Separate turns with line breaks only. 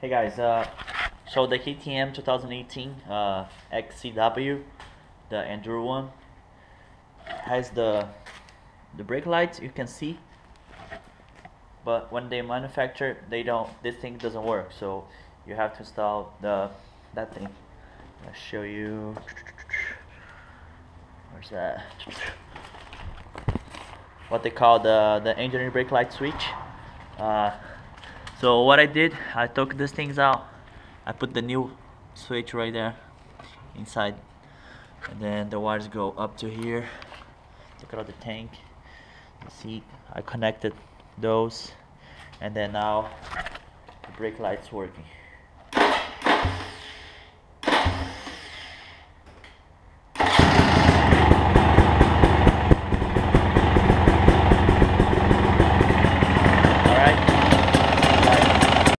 Hey guys, so the KTM 2018 XCW, the Enduro one, has the brake lights you can see, but when they manufacture, they don't. This thing doesn't work, so you have to install that thing. I'll show you. Where's that? What they call the engineering brake light switch. Uh, so what I did, I took these things out. I put the new switch right there inside, and then the wires go up to here. Look at the tank. You see, I connected those, and then now the brake light's working.